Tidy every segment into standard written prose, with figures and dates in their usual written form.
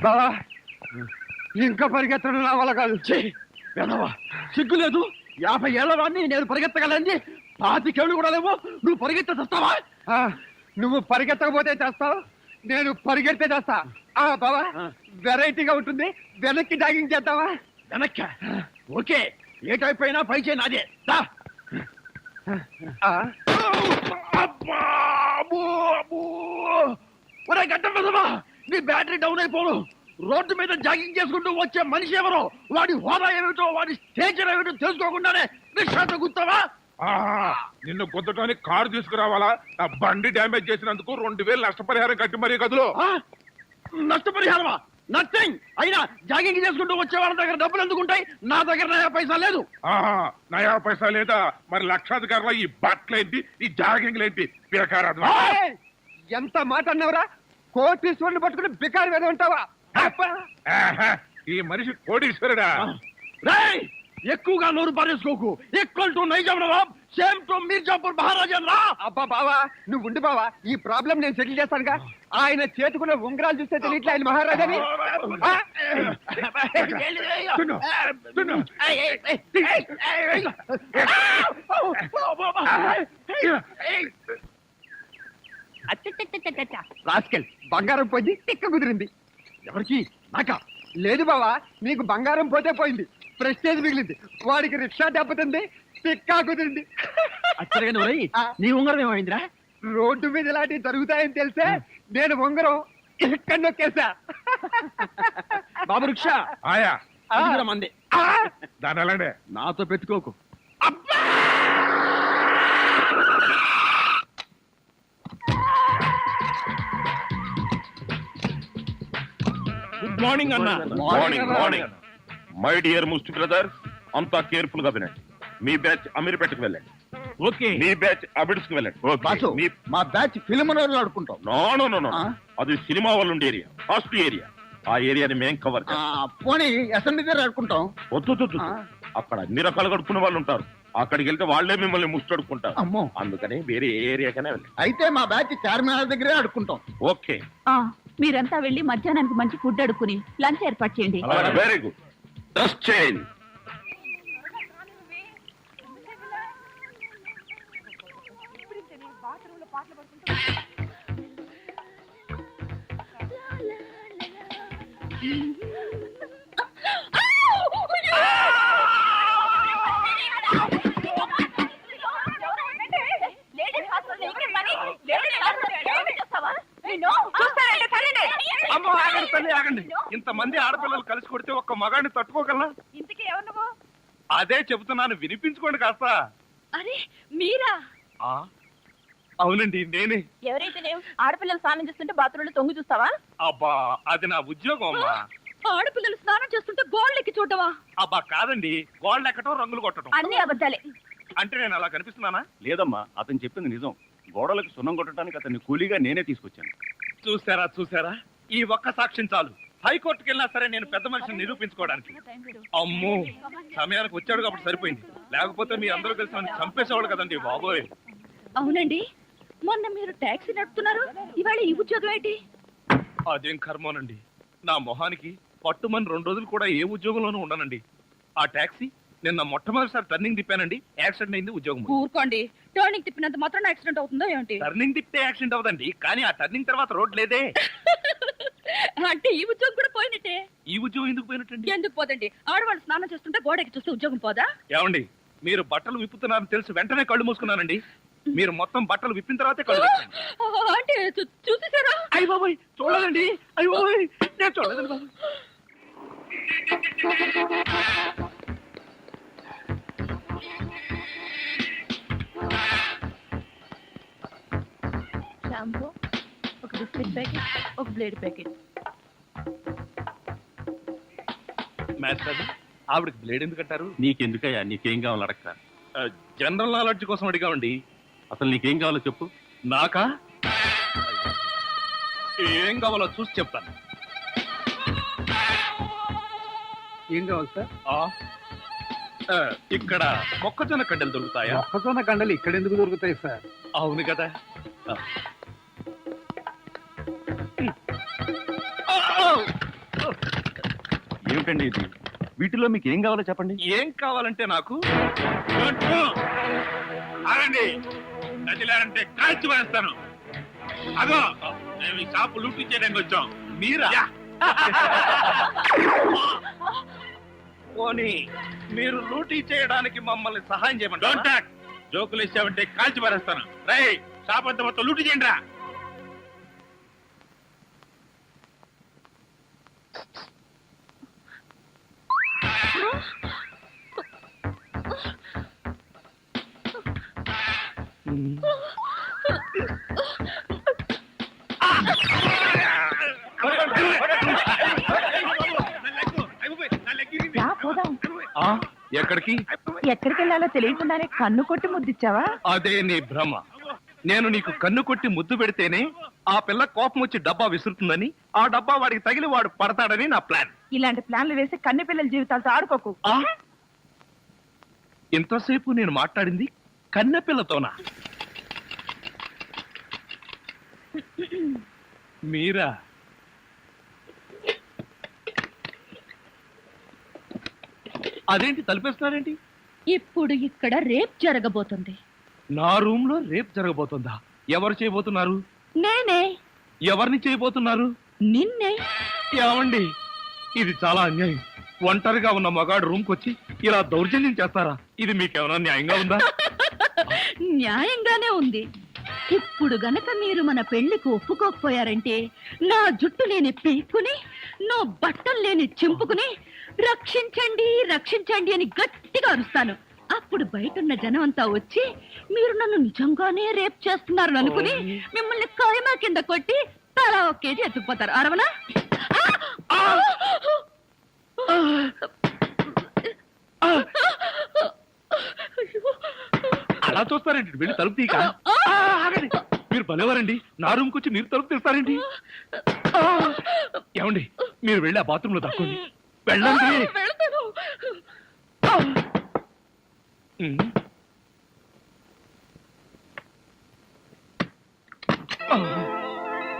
బావా ఇంకా పరిగెత్తడం నా వల్ల కాదు. వెనవా సిగ్గు లేదు. 50 ఏళ్ల వాడిని నేను పరిగెత్తగలండి. 25 ఏళ్ళు కూడా లేవు, నువ్వు పరిగెత్త చేస్తావా? నువ్వు పరిగెత్తకపోతే చేస్తావు, నేను పరిగెడితే చేస్తా. బావా వెరైటీగా ఉంటుంది, వెనక్కి జాగింగ్ చేద్దామా? వెనక్క ఓకే, ఏ టైప్ అయినా పై చేయి నాదే. ఒరే గడ్డ పెదవా, నీ బ్యాటరీ డౌన్ అయిపోను. రోడ్డు మీద జాగింగ్ చేసుకుంటూ వచ్చే మనిషి ఎవరో, వాడి హోదా ఏమిటో, వాడి స్టేచర్ ఏమిటో తెలుసుకోకుండానే నిశ్వాస గుర్తావా? నిన్ను గుద్దటానికి కారు తీసుకురావాలా? నా బండి డ్యామేజ్ చేసినందుకు 2000 నష్టపరిహారం కట్టి మరీ కదులు. నష్టపరిహారమా? నథింగ్. అయినా జాగింగ్ చేసుకుంటూ వచ్చే వాళ్ళ దగ్గర డబ్బులు ఎందుకుంటాయి? నా దగ్గర నయా పైసా లేదు. నయా పైసా లేదా? మరి లక్షాధికారుల ఈ బట్టలేంటి, ఈ జాగింగ్లేంటి? పిరకారాదు. ఎంత మాట అన్నవరా? కోటీశ్వరుని పట్టుకుని బికారి మీద ఉంటావా? ఈ మనిషి కోటీశ్వరుడా? రేయ్, ఎక్కువగా నోరు పారేసుకోకు. ఈక్వల్ టు నైజాం నవాబ్, సేమ్ టు మీర్జాపూర్ మహారాజన్ రా. అబ్బా బావా నువ్వు ఉండి బావా, ఈ ప్రాబ్లం నేను సెటిల్ చేస్తానుగా. ఆయన చేతుకున్న ఉంగరాలు చూస్తే తెలియట్లే ఆయన మహారాజాని. రాస్కెల్, బంగారం పోయింది, తిక్క కుదిరింది. ఎవరికి? నాకా? లేదు బావా, నీకు బంగారం పోతే పోయింది, ప్రెస్టేజ్ మిగిలింది. వాడికి రిక్షా దెబ్బతింది, తిక్కా కుదిరింది. నీ ఉంగరం ఏమైందిరా? రోడ్డు మీద ఇలాంటివి జరుగుతాయని తెలిసే నేను ఉంగరం ఇక్కడ నొక్కేసా. బాబు రిక్షా ఆయా మంది దాని అలాంటి నాతో పెట్టుకోకు. గుడ్ మార్నింగ్ అన్న. Morning morning. మై డియర్ ముస్టి బ్రదర్, అంతా కేర్ఫుల్ గా వినండి. మీ బ్యాచ్ అమీర్పేటకు వెళ్ళండి. ఓకే. మీ బ్యాచ్ అబిడ్స్ కు వెళ్ళండి. మా బ్యాచ్ ఫిల్మ్ ఆడుకుంటాం. నో, అది సినిమా వాళ్ళు ఉండే ఏరియా, ఫాస్ట్ ఏరియా. ఆ ఏరియాని మేం కవర్ పోనీ అసెంబ్లీ దగ్గర ఆడుకుంటాం. వద్దు, అక్కడ అన్ని రకాలు కడుక్కునే వాళ్ళు ఉంటారు. అక్కడికి వెళ్తే వాళ్లే మిమ్మల్ని ముష్టడుకుంటారు. అమ్మో, అందుకని వేరే ఏ ఏరియాకైనా వెళ్ళండి. అయితే మా బ్యాచ్ చార్మినార్ దగ్గరే ఆడుకుంటాం. ఓకే. మీరంతా వెళ్లి మధ్యాహ్నానికి మంచి ఫుడ్ అడుక్కుని లంచ్ ఏర్పాటు చేయండి. Very good. Dress change. ఆగండి. ఇంతమంది ఆడపిల్లలు కలిసి కొడితే ఒక్క మగాడిని తట్టుకోగలనా? ఇంతకీ ఎవరు నువ్వు? అదే చెబుతున్నాను, వినిపించుకోండి కాస్త. అరే మీరా? అవునండి, నేనే. ఎవరైతే ఆడపిల్లలు స్నానం చేస్తుంటే బాత్రూంలో తొంగి చూస్తావా? అబ్బా, అది నా ఉద్యోగం అమ్మా. ఆడపిల్లలు స్నానం చేస్తుంటే గోళ్ళెక్కి చూడవా? అబ్బా కాదండి, గోళ్ళు ఎక్కటం, రంగులు కొట్టడం. అన్ని అబద్ధాలే. అంటే నేను అలా కనిపిస్తున్నానా? లేదమ్మా, అతను చెప్పింది నిజం. గోడలకు సున్నం కొట్టడానికి అతన్ని కూలీగా నేనే తీసుకొచ్చాను. చూసారా, ఈ ఒక్క సాక్ష్యం చాలు. హైకోర్టుకి వెళ్ళినా సరే నేను పెద్ద మనిషిని నిరూపించుకోవడానికి. అమ్మో, సమయానికి వచ్చాడు కాబట్టి సరిపోయింది. లేకపోతే మీ అందరూ కలిసి నన్ను చంపేసేవాడు కదండి బాబోయ్. అవునండి, మొన్న మీరు టాక్సీ నడుపుతున్నారు, ఇవాళ ఈ ఉద్యోగం ఏంటి? అదేం కర్మోనండి, నా మొహానికి పట్టుమని 2 రోజులు కూడా ఏ ఉద్యోగంలోనూ ఉండనండి. ఆ టాక్సీ నిన్న మొట్టమొదటిసారి టర్నింగ్ తిప్పానండి, యాక్సిడెంట్ అయింది, ఉద్యోగం. ఊరుకోండి, టర్నింగ్ తిప్పినంత మాత్రం యాక్సిడెంట్ అవుతుందో ఏంటి? టర్నింగ్ తిప్పితే యాక్సిడెంట్ అవదండి, కానీ ఆ టర్నింగ్ తర్వాత రోడ్ లేదే. అంటే ఈ ఉద్యోగం కూడా పోయినట్టే. ఈ ఉద్యోగం ఎందుకు పోయినట్టండి? ఎందుకు పోదండి, ఆడవాళ్ళు స్నానం చేస్తుంటే గోడకి చూస్తే ఉద్యోగం పోదా? ఏమండి, మీరు బట్టలు విప్పుతున్నారని తెలిసి వెంటనే కళ్ళు మూసుకున్నానండి. మీరు మొత్తం బట్టలు విప్పిన తర్వాతే కళ్ళు. అంటే చూసేసారా? అయ్య బాబోయ్, చూడలేదండి. అయ్య బాబోయ్, నేను చూడలేదండి బాబు. షాంపూ, ఒక బిస్కెట్ ప్యాకెట్, ఒక బ్లేడ్ ప్యాకెట్. మాస్టర్, ఆవిడకి బ్లేడ్ ఎందుకు అంటారు? నీకెందుకయ్యా, నీకేం కావాలో అడగతా. జనరల్ నాలెడ్జ్ కోసం అడిగామండి. అసలు నీకేం కావాలో చెప్పు. నాకా? ఏం కావాలో చూసి చెప్తాను. ఏం కావాలి సార్? ఇక్కడ మొక్కజొన్న కండలు దొరుకుతాయా? మొక్కజొన్న కండలు ఇక్కడ ఎందుకు దొరుకుతాయి సార్? అవును కదా. ఏమిటండి ఇది? వీటిలో మీకు ఏం కావాలో చెప్పండి. ఏం కావాలంటే నాకు ఆగండి, నదిలారంటే కాల్చి వేస్తాను. అగో, మేము ఈ షాపు లూటీ చేయడానికి వచ్చాం. మీరా? పోనీ మీరు లూటీ చేయడానికి మమ్మల్ని సహాయం చేయమంటారా? Don't talk. జోకులు ఇచ్చావంటే కాల్చి పారేస్తాను. రై, షాప్ అంతా మొత్తం లూటీ చేయండి రా. రా, పోదాం. ఎక్కడికి? ఎక్కడికి వెళ్ళాలో తెలియకుండానే కన్ను కొట్టి ముద్దిచ్చావా? అదే నీ భ్రమ. నేను నీకు కన్ను కొట్టి ముద్దు పెడితేనే ఆ పిల్ల కోపం వచ్చి డబ్బా విసురుతుందని, ఆ డబ్బా వాడికి తగిలి వాడు పడతాడని నా ప్లాన్. ఇలాంటి ప్లాన్లు వేసి కన్నె పిల్లల జీవితాలతో ఆడుకోకు. ఇంతసేపు నేను మాట్లాడింది కన్నె పిల్లతోనా? మీరా? అదేంటి తలుపేస్తున్నారేంటి? ఇప్పుడు ఇక్కడ రేప్ జరగబోతుంది. నా రూమ్ లో రేపు జరగబోతుందా? ఎవరు చేయబోతున్నారు? నేనే. ఎవరిని చేయబోతున్నారు? నిన్నే. ఏమండి, ఇది చాలా అన్యాయం. ఒంటరిగా ఉన్న మగాడు రూమ్ కొచ్చి ఇలా దౌర్జన్యం చేస్తారా? ఇది మీకేమైనా న్యాయంగా ఉందా? న్యాయంగానే ఉంది. ఇప్పుడు గనక మీరు మన పెళ్లికి ఒప్పుకోకపోయారంటే నా జుట్టు లేని పీక్కుని, నా బట్టలు లేని చింపుకుని రక్షించండి రక్షించండి అని గట్టిగా అరుస్తాను. అప్పుడు బయటున్న జనం అంతా వచ్చి మీరు నన్ను నిజంగానే రేప్ చేస్తున్నారు అనుకుని మిమ్మల్ని కాయమా కింద కొట్టి తలా ఒక కేజీ ఎత్తుకుపోతారు. అరవనా? అలా చూస్తారేంటి? వెళ్ళి తలుపు తీక. ఆగండి, మీరు భలేవారండి. నా రూమ్ వచ్చి మీరు తలుపు తీస్తారేంటి? ఏమండి, మీరు వెళ్ళి ఆ బాత్రూమ్ లో దక్కండి. వెళ్ళండి. వెళ్తాను.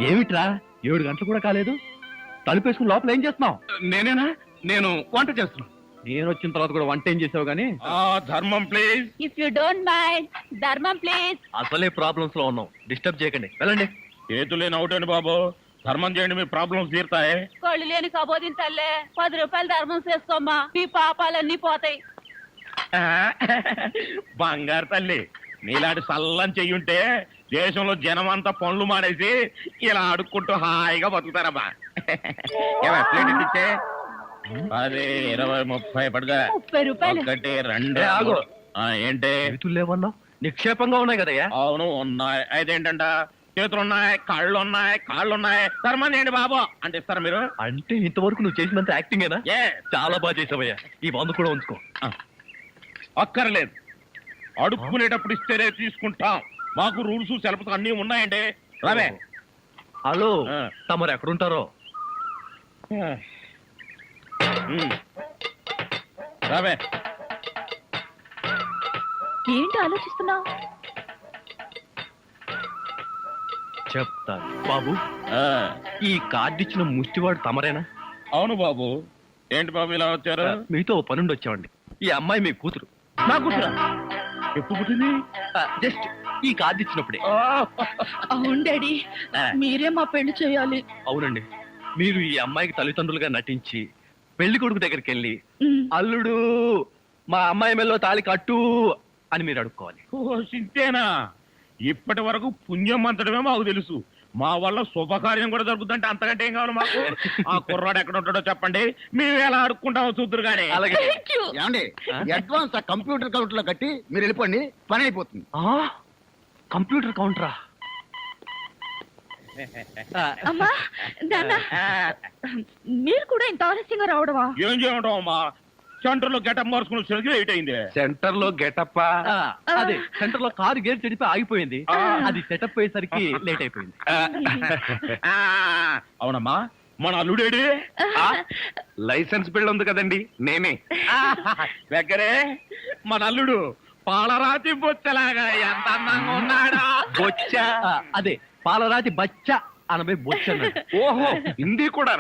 ఏమిట్రా 7 గంటలు కూడా కాలేదు, తలుపేసుకుని లోపల ఏం చేస్తున్నావు? నేనేనా? నేను వంట చేస్తున్నాను. నేను వచ్చిన తర్వాత కూడా వంట ఏం చేసావు గానీ? ధర్మం please. If you don't mind, ధర్మం ప్లీజ్. అసలే ప్రాబ్లమ్స్ లో ఉన్నాం, డిస్టర్బ్ చేయకండి, వెళ్ళండి. చేతులేని అవుటండి బాబు, ధర్మం చేయండి, మీ ప్రాబ్లమ్స్ తీరుతాయి. కళ్ళు లేని కబోదిన తల్లే 10 రూపాయలు ధర్మం చేసుకోమ్మా, మీ పాపాలన్నీ పోతాయి. బంగారు తల్లి, నీలాంటి సల్లం చెయ్యుంటే దేశంలో జనం అంతా పనులు మానేసి ఇలా అడుక్కుంటూ హాయిగా బతుకుతారమ్మా. ప్లేట్ ఇచ్చే 10, 20, 30 పడుగా. 30 రూపాయలు. 1, 2. ఆగు. ఏంటి? చేతులు లేవన్నావు, నిక్షేపంగా ఉన్నాయి కదయ్యా. అవును ఉన్నాయి. అయితేంటంట, చేతులున్నాయి, కాళ్ళున్నాయి, ధర్మం చేయండి బాబు అంటే ఇస్తారా మీరు? అంటే ఇంతవరకు నువ్వు చేసినంత యాక్టింగేనా? చాలా బాగా చేసావయ్యా. ఈ వంద కూడా ఉంచుకో. అక్కర్లేదు, అడుక్కునేటప్పుడు ఇస్తేనే తీసుకుంటాం. మాకు రూల్స్ సెలవులు అన్నీ ఉన్నాయండి. రావే. హలో, తమరు ఎక్కడుంటారో? రావే. ఏంటి ఆలోచిస్తున్నావు? చెప్తాను బాబు. ఆ, ఈ కార్డు ఇచ్చిన ముష్టివాడు తమరేనా? అవును బాబు. ఏంటి బాబు ఇలా వచ్చారు? మీతో ఓ పనుండి వచ్చామండి. ఈ అమ్మాయి మీ కూతురు. నా కూతురా? ఎప్పుడు పుట్టింది? జస్ట్ ఈ కార్డు ఇచ్చినప్పుడే. అవును డాడీ, మీరే మా పెళ్లి చేయాలి. అవునండి, మీరు ఈ అమ్మాయికి తల్లిదండ్రులుగా నటించి పెళ్లి కొడుకు దగ్గరికి వెళ్ళి అల్లుడు మా అమ్మాయి మెల్లో తాళి కట్టు అని మీరు అడుక్కోవాలి. ఓ సింతేనా? ఇప్పటి వరకు పుణ్యం అంతటమే మాకు తెలుసు. మా వల్ల శుభకార్యం కూడా జరుగుతుందంటే అంతకంటే ఏం కావాలి మాకు? ఆ కుర్రాడు ఎక్కడ ఉంటాడో చెప్పండి, మేము ఎలా అడుక్కుంటామో చూద్దరు కానీ. అలాగే. ఏమండి, అడ్వాన్స్ ఆ కంప్యూటర్ కౌంటర్ లో కట్టి మీరు వెళ్ళిపోండి, పని అయిపోతుంది. కంప్యూటర్ కౌంటరా? అమ్మా నాన్న, మీరు కూడా ఇంత ఆలస్యంగా రావడమా? ఏం చేయమంటాం అమ్మా, సెంటర్ లో గెటప్ మార్చుకుని వచ్చేసరికి లేట్ అయింది. సెంటర్ లో గెటప్? అదే, సెంటర్ లో కారు గేర్ చెడిపి ఆగిపోయింది. అది సెటప్ అయ్యేసరికి లేట్ అయిపోయింది. అవునమ్మా, మన అల్లుడేడి? లైసెన్స్ బిల్ ఉంది కదండి, నేనే. దగ్గరే మన అల్లుడు పాలరాతి బొచ్చలాగా ఎంత అందంగా ఉన్నాడా. బొచ్చ? అదే, పాలరాతి బచ్చ అనబై బొచ్చ. ఓహో, హిందీ కూడా.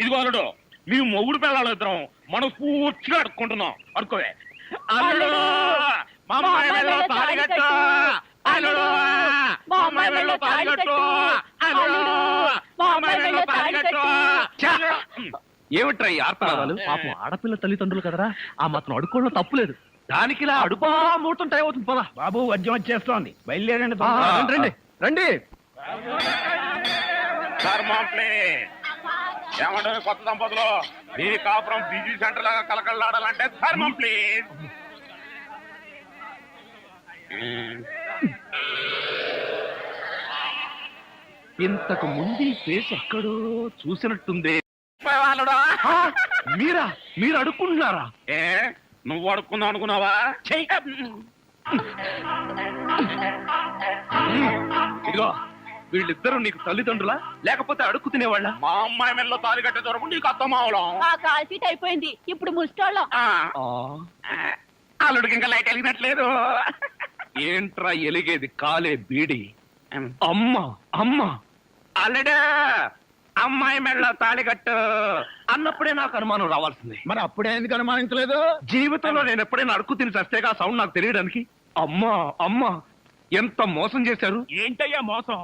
ఇదిగో అల్లుడు, మీ మొగుడు పిల్లలు ఇద్దరం మనం పూర్తిగా అడుక్కుంటున్నాం అడుకోవే అల్లుడు మా అమ్మాయి మెడలో తాళి కట్టు అల్లుడు మా అమ్మాయి మెడలో తాళి కట్టు అల్లుడు మా అమ్మాయి మెడలో తాళి కట్టు ఏమిట్రా ఈ ఆర్తనాదాలు? పాపం ఆడపిల్ల తల్లిదండ్రులు కదరా ఆ మాత్రం అడుక్కోవడం తప్పులేదు. దానికి ఇలా అడుపా ముహూర్తం టైం అవుతుంది పదా. బాబు వద్యం వచ్చేస్తోంది, బయలుదేరండి. రండి రండి. ధర్మంప్లే ఏమంటే కొత్త దంపతులు ఈ కాపురం బిజీ సెంటర్ లాగా కలకలాడాలంటే ధర్మం ప్లీజ్. ఇంతకు ముందు ఈ ఫేస్ ఎక్కడో చూసినట్టుంది. మీరా మీరు అడుక్కుంటున్నారా? ఏ నువ్వు అడుక్కుందాం అనుకున్నావా? ఇదిగో వీళ్ళిద్దరూ నీకు తల్లిదండ్రులా లేకపోతే అడుక్కు తినేవాళ్ళ? మా అమ్మాయి మెల్లో తాళి కట్టే దొరకు నీకు అత్తమావడం. ఆ కాల్ సీట్ అయిపోయింది, ఇప్పుడు ముస్టోళ్ళం. అల్లుడికి ఇంకా లైట్ వెలిగినట్లేదు. ఏంట్రా ఎలిగేది? కాలే బీడి. అమ్మా అమ్మా అల్లుడు అమ్మాయి మెల్లో తాళి కట్టు అన్నప్పుడే నాకు అనుమానం రావాల్సింది. మరి అప్పుడే ఎందుకు అనుమానించలేదు? జీవితంలో నేను ఎప్పుడైనా అడుక్కు తిని చస్తేగా సౌండ్ నాకు తెలియడానికి. అమ్మా అమ్మా ఎంత మోసం చేశారు. ఏంటయ్యా మోసం?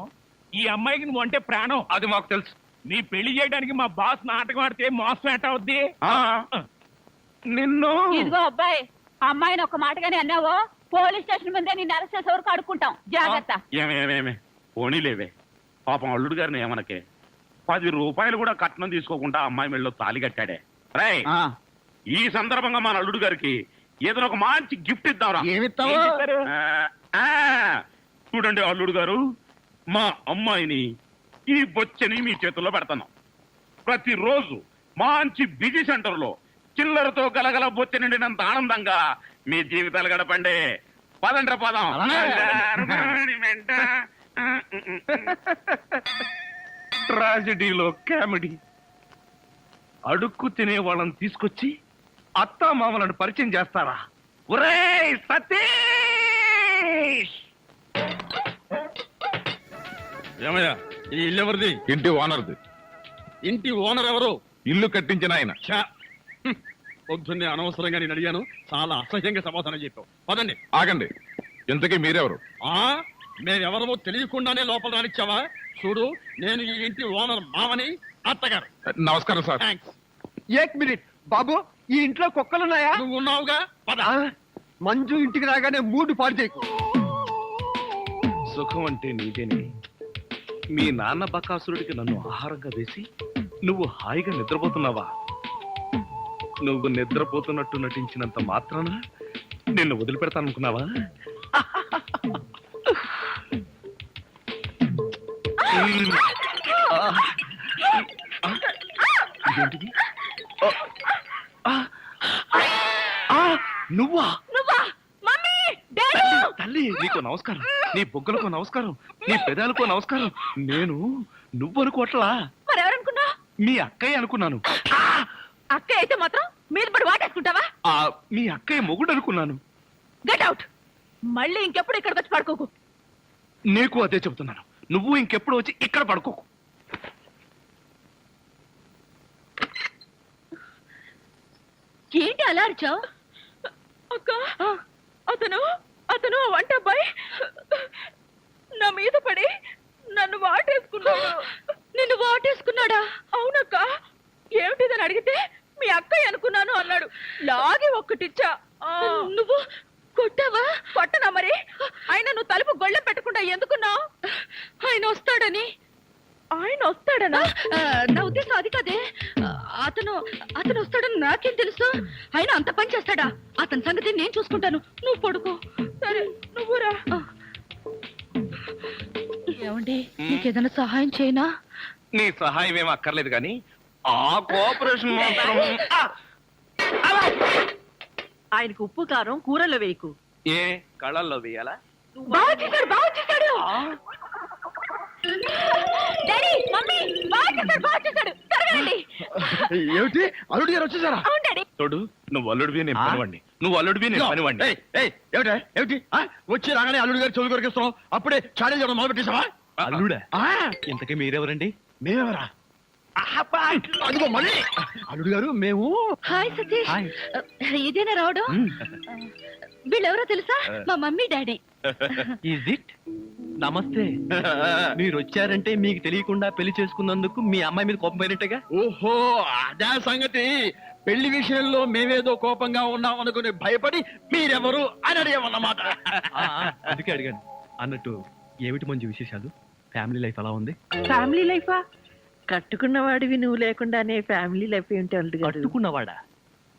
ఈ అమ్మాయికి నువ్వు అంటే ప్రాణం. అది మాకు తెలుసు. నీ పెళ్లి చేయడానికి మా బాస్ నాటకం ఆడితే మోసం ఎట్ట అవుద్ది? నిన్ను ఇదిగో అబ్బాయి, అమ్మాయిని ఒక మాటగానే అన్నావో పోలీస్ స్టేషన్ ముందే నిన్ను అరెస్ట్ చేసే వరకు అడుక్కుంటాం, జాగ్రత్త. ఏమేమేమే పోనీలేవే, పాపం అల్లుడు గారిని ఏమనకే. 10 రూపాయలు కూడా కట్నం తీసుకోకుండా అమ్మాయి మెళ్ళలో తాళి కట్టాడే. రై ఈ సందర్భంగా మన అల్లుడు గారికి ఏదైనా ఒక మంచి గిఫ్ట్ ఇద్దాంరా. ఏమిస్తావు? చూడండి అల్లుడు గారు, మా అమ్మాయిని ఈ బొచ్చని మీ చేతుల్లో పెడతాను. ప్రతిరోజు మంచి బిజీ సెంటర్ లో చిల్లరతో గలగల బొచ్చ నిండినంత ఆనందంగా మీ జీవితాలు గడపండి. పదండ్ర పదం. ట్రాజడీలో కామెడీ. అడుక్కు తినే వాళ్ళని తీసుకొచ్చి అత్తా మామలను పరిచయం చేస్తారా? ఒరేయ్ సతీష్! ఏమయ్యా ఈ ఇల్లు ఎవరిది? ఇంటి ఓనర్ది. ఇంటి ఓనర్ ఎవరు? ఇల్లు కట్టించిన ఆయన. పొద్దున్నే అనవసరంగా నేను అడిగాను, చాలా అసహ్యంగా సమాధానం చెప్పావు. పదండి. ఆగండి, ఇంతకీ మీరెవరు? మేమెవరమో తెలియకుండానే లోపల రానిచ్చావా? చూడు, నేను ఈ ఇంటి ఓనర్ మామని, అత్తగారు. నమస్కారం సార్. థ్యాంక్స్. ఏక్ మినిట్ బాబు, ఈ ఇంట్లో కుక్కలున్నాయా? నువ్వు ఉన్నావుగా, పద. మంజు ఇంటికి రాగానే మూడు పాడు చేయకు. సుఖం అంటే నీదేనే. మీ నాన్న బకాసురుడికి నన్ను ఆహారంగా వేసి నువ్వు హాయిగా నిద్రపోతున్నావా? నువ్వు నిద్రపోతున్నట్టు నటించినంత మాత్రాన నిన్ను వదిలిపెడతాననుకున్నావా? ఇదేంటిది? నువ్వా? Mummy, daddy! తల్లి, నీకు నమస్కారం. నీ బొగ్గలకు నమస్కారం, నీ పెదాలకు నమస్కారం. నేను నువ్వనుకోవట్లా, మరెవరనుకున్నా? మీ అక్కయ్య అనుకున్నాను. అక్క అయితే మాత్రం మీద పడి వాటేసుకుంటావా? మీ అక్కయ్య మొగుడు అనుకున్నాను. Get out. మళ్ళీ ఇంకెప్పుడు ఇక్కడికి వచ్చి పడుకోకు. నీకు అదే చెబుతున్నాను, నువ్వు ఇంకెప్పుడు వచ్చి ఇక్కడ పడుకోకు. ఏంటి అలా అరిచావు? అక్క, అతను అతను వంట అబ్బాయి నా మీద పడి నన్ను వాటేసుకున్నాడు. నిన్ను వాటేసుకున్నాడా? అవునక్క. ఏమిటిదని అడిగితే మీ అక్కయ్య అనుకున్నాను అన్నాడు. లాగి ఒక్కటిచ్చా. నువ్వు కొట్టావా? కొట్టనా మరి. ఆయన నువ్వు తలుపు గొళ్ళెం పెట్టకుండా ఎందుకున్నావు? ఆయన వస్తాడని. ఆయన వస్తాడనా? నా ఉద్దేశం అది కాదే. అతను వస్తాడని నాకేం తెలుసు? ఆయన అంత పని చేస్తాడా? అతని సంగతి నేను చూసుకుంటాను, నువ్వు పడుకో. సరే, నువ్వు రా. ఏమండి, నీకేదైనా సహాయం చేయనా? నీ సహాయం ఏం అక్కర్లేదు కానీ ఆ కోఆపరేషన్ మాత్రం. ఆయనకు ఉప్పు కారం కూరలో వేయకు. ఏ కళ్ళల్లో వేయాలా? బాగా చేశాడు, బాగా చేశాడు. డాడీ, మమ్మీ, బాగా చేశాడు. త్వరగా. ఏమిటి, అల్లుడు గారు వచ్చేసారా? అవును డాడీ. తోడు, నువ్వు అల్లుడివి నేను పనివాడిని, నువ్వు అల్లుడివి నేను పనివాడిని. ఏమిటి వచ్చి రాగానే అల్లుడు గారు చెవులు కొరికిస్తున్నావు? అప్పుడే చాడీలు చెప్పడం మొదలు పెట్టేశావా? అల్లుడా? ఇంతకీ మీరెవరండి? మేమెవరా? అదిగో మళ్ళీ అల్లుడు గారు మేము హాయ్ సతీష్ హాయ్. ఇదేనా రావడం వీళ్ళెవరో తెలుసా మా మమ్మీ డాడీ ఈజ్ ఇట్ నమస్తే మీరు వచ్చారంటే మీకు తెలియకుండా పెళ్లి చేసుకున్నందుకు మీ అమ్మాయి మీద కోపం పోయినట్టుగా ఓహో అదే సంగతి. పెళ్లి విషయంలో మేమేదో కోపంగా ఉన్నాం అనుకుని భయపడి మీరెవరు అని అడిగామన్నమాట. అందుకే అడిగాను. అన్నట్టు ఏమిటి మంచి విశేషాలు? ఫ్యామిలీ లైఫ్ ఎలా ఉంది? ఫ్యామిలీ లైఫా? కట్టుకున్నవాడివి నువ్వు లేకుండానే ఫ్యామిలీ లైఫ్ ఏంటి అల్లుడు గారు? కట్టుకున్నవాడా?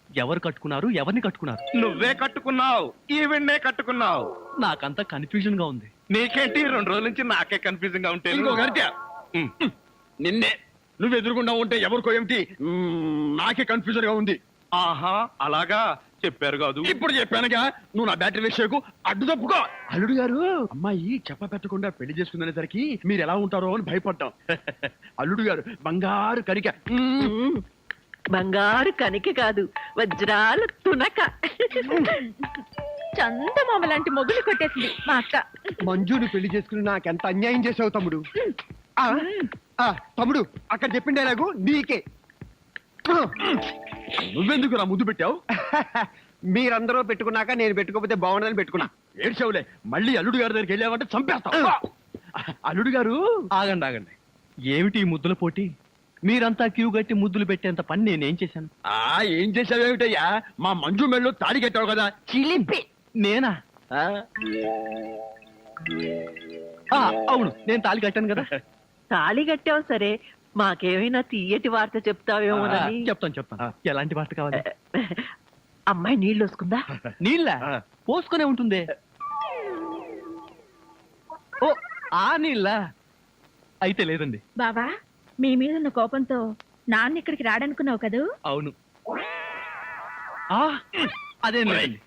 ఎవరు కట్టుకున్నారు? ఎవరిని కట్టుకున్నారు? నువ్వే కట్టుకున్నావు, ఈవెన్నే కట్టుకున్నావు. నాకంతా కన్ఫ్యూజన్ గా ఉంది. నీకేంటి 2 రోజుల నుంచి నాకే కన్ఫ్యూజింగ్ గా ఉంటే ఇంకో గంట నిన్నే నువ్వు ఎదురుగుండా ఉంటే ఎవరికో ఏమిటి నాకే కన్ఫ్యూజన్ గా ఉంది. ఆహా అలాగా చెప్పారు కాదు. ఇప్పుడు చెప్పానుగా, నువ్వు నా బ్యాటరీ విషయకు అడ్డు తప్పుకో. అల్లుడు గారు అమ్మాయి చెప్ప పెట్టకుండా పెళ్లి చేసుకునేసరికి మీరు ఎలా ఉంటారో అని భయపడ్డాం. అల్లుడు గారు బంగారు కరిక. బంగారు కనిక కాదు, వజ్రాలు తునక. చందమామ లాంటి మొగులు కొట్టేసింది మా అక్క. మంజుని పెళ్లి చేసుకుని నాకెంత అన్యాయం చేసావు తమ్ముడు. ఆ, ఆ, తమ్ముడు అక్కడ చెప్పిండే నాకు నీకే. నువ్వెందుకు నా ముద్దు పెట్టావు? మీరందరూ పెట్టుకున్నాక నేను పెట్టుకోకపోతే బాగుండదని పెట్టుకున్నా. ఏడ్చావులే, మళ్ళీ అల్లుడు గారి దగ్గరికి వెళ్ళావంటే చంపేస్తావు. అల్లుడు గారు ఆగండి ఆగండి. ఏమిటి ఈ ముద్దుల పోటీ? మీరంతా క్యూ కట్టి ముద్దులు పెట్టేంత పని నేనేం చేశాను? ఏం చేసావేమిటయ్యా? మా మంజు మెళ్ళు తాడి కట్టావు కదా, చిలిపి. నేనా? అవును, నేను తాళి కట్టాను కదా. తాళి కట్టావు సరే, మాకేమైనా తీయటి వార్త చెప్తావేమోనని. చెప్తాను. ఎలాంటి వార్త కావాలి? అమ్మాయి నీళ్ళు వస్తుందా? నీళ్ళ పోసుకునే ఉంటుంది. ఓ ఆ నీళ్ళ అయితే లేదండి. బావా మీ మీద ఉన్న కోపంతో నాన్న ఇక్కడికి రాడనుకున్నావు కదూ? అవును. అదేం లేదండి.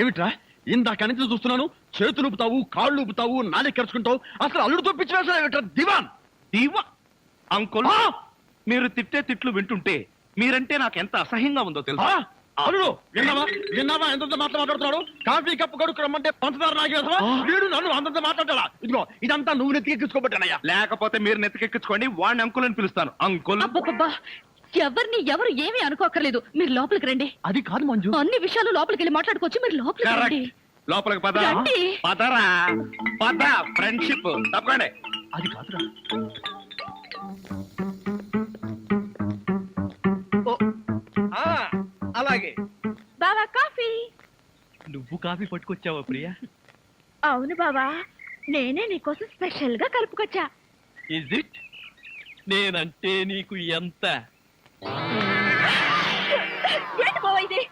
ఏమిట్రా ఇందాక నుంచి చూస్తున్నాను, చేతులు ఊపుతావు, కాళ్ళు ఊపుతావు, నాలుగు కరుచుకుంటావు. అసలు అల్లుడుతో పిచ్చి వేసా దివాన్. దీవా అంకుల్, మీరు తిట్టే తిట్లు వింటుంటే మీరంటే నాకు ఎంత అసహ్యంగా ఉందో తెలుసా? అల్లుడు విన్నావా ఎంత మాట్లాడుతున్నాడు? కాఫీ కప్పు కొడుకు రమ్మంటే పంచదార నాగేశ్వరా వీడు నన్ను అంతంత మాట్లాడాలా? ఇదిగో ఇదంతా నువ్వు నెత్తికెక్కించుకోబట్టానయ్యా. లేకపోతే మీరు నెత్తికెక్కించుకోండి, వాడిని అంకుల్ అని పిలుస్తాను. అంకుల్ అబ్బబ్బబ్బా, ఎవరు ఏమీ అనుకోకర్లేదు. మీరు లోపలికి రండి. అది కాదు మంజు. అన్ని విషయాలు లోపలికి వెళ్ళి మాట్లాడుకోవచ్చు. మీరు లోపలికి రండి. కరెక్ట్. లోపలికి పద. రండి. పదరా పద. ఫ్రెండ్షిప్ తప్పకండి. అది కాదురా. అలాగే బావా కాఫీ. నువ్వు కాఫీ పట్టుకొచ్చావా ప్రియా? అవును బావా, నేనే నీకోసం స్పెషల్ గా కలుపుకొచ్చా. Is it? నేనంటే నీకు ఎంత? ఏంటి బావా ఇది?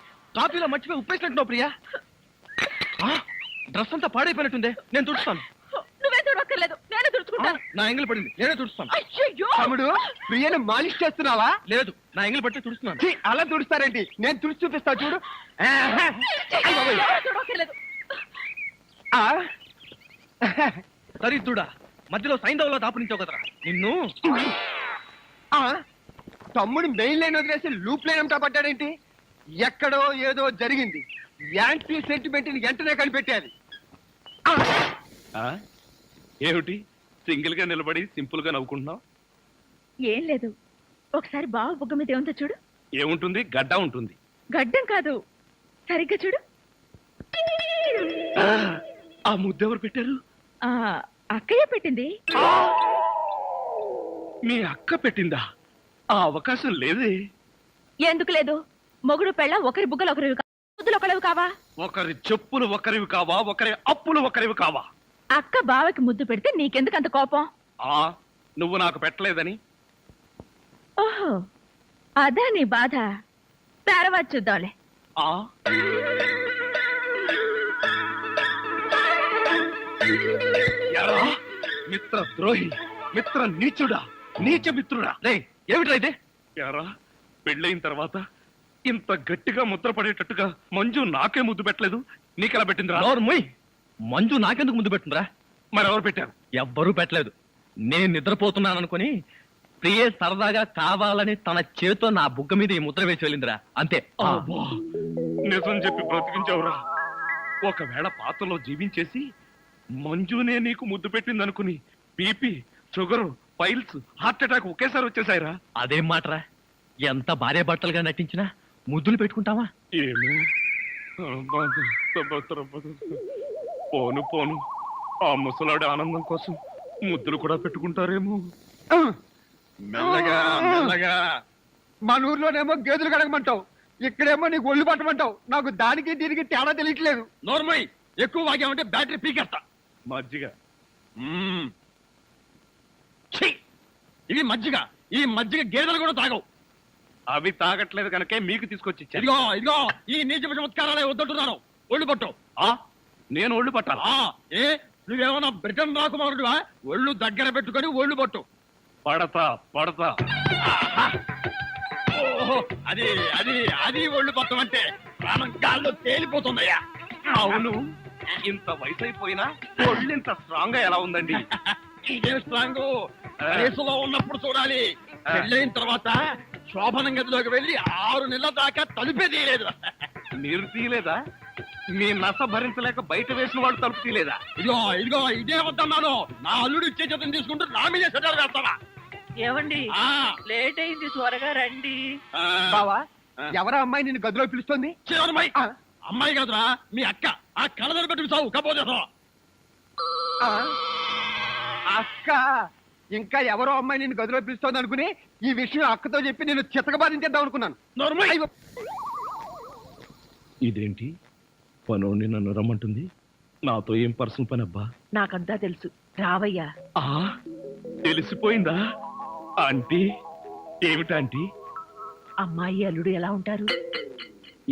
కాఫీలో మర్చిపోయి ఉప్పేసినట్టున్నావు ప్రియా. డ్రెస్ అంతా పాడైపోయినట్టుందే. నేను తుడుస్తాను. నువ్వే చూడక్కర్లేదు, నేనే తుడుచుకుంటాను. నా ఎంగిల్ పడింది, నేనే తుడుస్తాను. అయ్యయ్యో. తమ్ముడు ప్రియను మాలిష్ చేస్తున్నావా? లేదు, నా ఎంగిల్ పట్టి తుడుస్తున్నాను. ఛీ, అలా తుడుస్తారేంటి? నేను తుడిచి చూపిస్తా చూడు. ఎవరు చూడక్కర్లేదు. ఆ, సరిద్దుడా, మధ్యలో సైంధవ్లో దాపురించావు కదరా నిన్ను. ఆ, తమ్ముడు మెయిన్ లైన్ వదిలేసి లూప్ లైన్ అంతా పడ్డాడేంటి? ఎక్కడో ఏదో జరిగింది. యాంటీ సెంటిమెంట్ ని వెంటనే కనిపెట్టాలి. ఏమిటి సింగిల్ గా నిలబడి సింపుల్ గా నవ్వుకుంటున్నావు? ఏం లేదు, ఒకసారి బావ బుగ్గ మీద ఏముందో చూడు. ఏముంటుంది? గడ్డ ఉంటుంది. గడ్డం కాదు, సరిగ్గా చూడు. ఆ ముద్దు ఎవరు పెట్టారు? ఆ అక్కయ్య పెట్టింది. మీ అక్క పెట్టిందా? ఆ అవకాశం లేదే. ఎందుకు లేదు? మొగుడు పెళ్ళ ఒకరి బుగ్గలు ఒకరివి ముద్దులు ఒకరివి కావా? ఒకరి చెప్పులు ఒకరివి కావా? ఒకరి అప్పులు ఒకరివి కావా? అక్క బావకి ముద్దు పెడితే నీకెందుకు అంత కోపం? ఆ నువ్వు నాకు పెట్టలేదని. ఓహో, అదా నీ బాధ. తర్వాత చూద్దాంలే. ఆ ఎరా, మిత్ర ద్రోహి, మిత్ర నీచుడా, నీచ మిత్రుడా. రే ఏమిట్రా ఇదే? ఎరా, పెళ్ళైన తర్వాత ఇంత గట్టిగా ముద్ర పడేటట్టుగా మంజు నాకే ముద్దు పెట్టలేదు, నీకెలా పెట్టిందిరా? నోర్మోయ్, మంజు నాకెందుకు ముందు పెట్టుందిరా? మరెవరు పెట్టారు? ఎవ్వరూ పెట్టలేదు. నేను నిద్రపోతున్నాను అనుకుని ప్రియే సరదాగా కావాలని తన చేతో నా బుగ్గ మీద ఈ ముద్ర వేసి వెళ్ళిందిరా, అంతే. అబ్బా, నిజం చెప్పి బ్రతికించవురా. ఒకవేళ పాత్రలో జీవించేసి మంజునే నీకు ముద్దు పెట్టింది అనుకుని BP, sugar, files heart attack ఒకేసారి వచ్చేసాయిరా. అదేం మాటరా, ఎంత భార్య భర్తలుగా నటించినా ముద్దులు పెట్టుకుంటావా? ఏమో పోను పోను ఆ ముసలాడి ఆనందం కోసం ముద్దులు కూడా పెట్టుకుంటారేమో. మెల్లగా మెల్లగా. మన ఊర్లోనేమో గేదెలు కడగమంటావు, ఇక్కడేమో నీకు ఒళ్ళు పట్టమంటావు. నాకు దానికి దీనికి తేడా తెలియట్లేదు. నోర్మై, ఎక్కువ వాగామంటే బ్యాటరీ పీకేస్తా. మజ్జిగ. ఛీ! ఇది మజ్జిగ. ఈ మజ్జిగ గేదెలు కూడా తాగవు. అవి తాగట్లేదు కనుకే మీకు తీసుకొచ్చి ఇచ్చాను. ఇదిగో ఇదిగో, ఈ నీచ చమత్కారాలే వద్దంటున్నాను. ఒళ్ళు పట్టు. నేను ఒళ్ళు పట్టాలా? ఏ నువ్వేమన్నా బ్రిటన్ రాకుమారుడువా? ఒళ్ళు దగ్గర పెట్టుకొని ఒళ్ళు పట్టు. పడతా పడతా. ఓహో, అది అది అది ఒళ్ళు పట్టం అంటే ప్రాణం గాల్లో తేలిపోతుందయ్యా. అవును, ఇంత వయసు అయిపోయినా ఒళ్ళు ఇంత స్ట్రాంగ్ గా ఎలా ఉందండి? ఇదే స్ట్రాంగ్ వయసులో ఉన్నప్పుడు చూడాలి. పెళ్ళైన తర్వాత శోభనం గదిలోకి వెళ్ళి 6 నెలల దాకా తలుపే తీయలేదు. మీరు తీయలేదా? మీ నస భరించలేక బయట వేసిన వాళ్ళు తలుపు తీయలేదా? ఇదిగో ఇదిగో, ఇదే వద్దన్నాను. నా అల్లుడు ఇచ్చే చేతం తీసుకుంటూ నా మీదే సెటర్ వేస్తావా? ఏమండి ఆ, లేట్ అయింది, త్వరగా రండి. ఆ. బావా, ఎవరా అమ్మాయి నిన్ను గదిలో పిలుస్తోంది? చివరమ్మాయి. అమ్మాయి కాదురా, మీ అక్క. ఆ కళ్ళదర పెట్టి చావు కపోతే ఆ? అక్క, ఇంకా ఎవరో అమ్మాయి నిన్ను గదిలో పిలుస్తోంది అనుకుని ఈ విషయం అక్కతో చెప్పి నేను చితకబాధించేద్దాం అనుకున్నాను. అయ్యో, ఇదేంటి పనోడిని నన్ను రమ్మంటుంది? నాతో ఏం పర్సనల్ పని అబ్బా? నాకంతా తెలుసు, రావయ్యా. తెలిసిపోయిందా ఆంటీ? ఏమిటంటీ? అమ్మాయి అల్లుడు ఎలా ఉంటారు?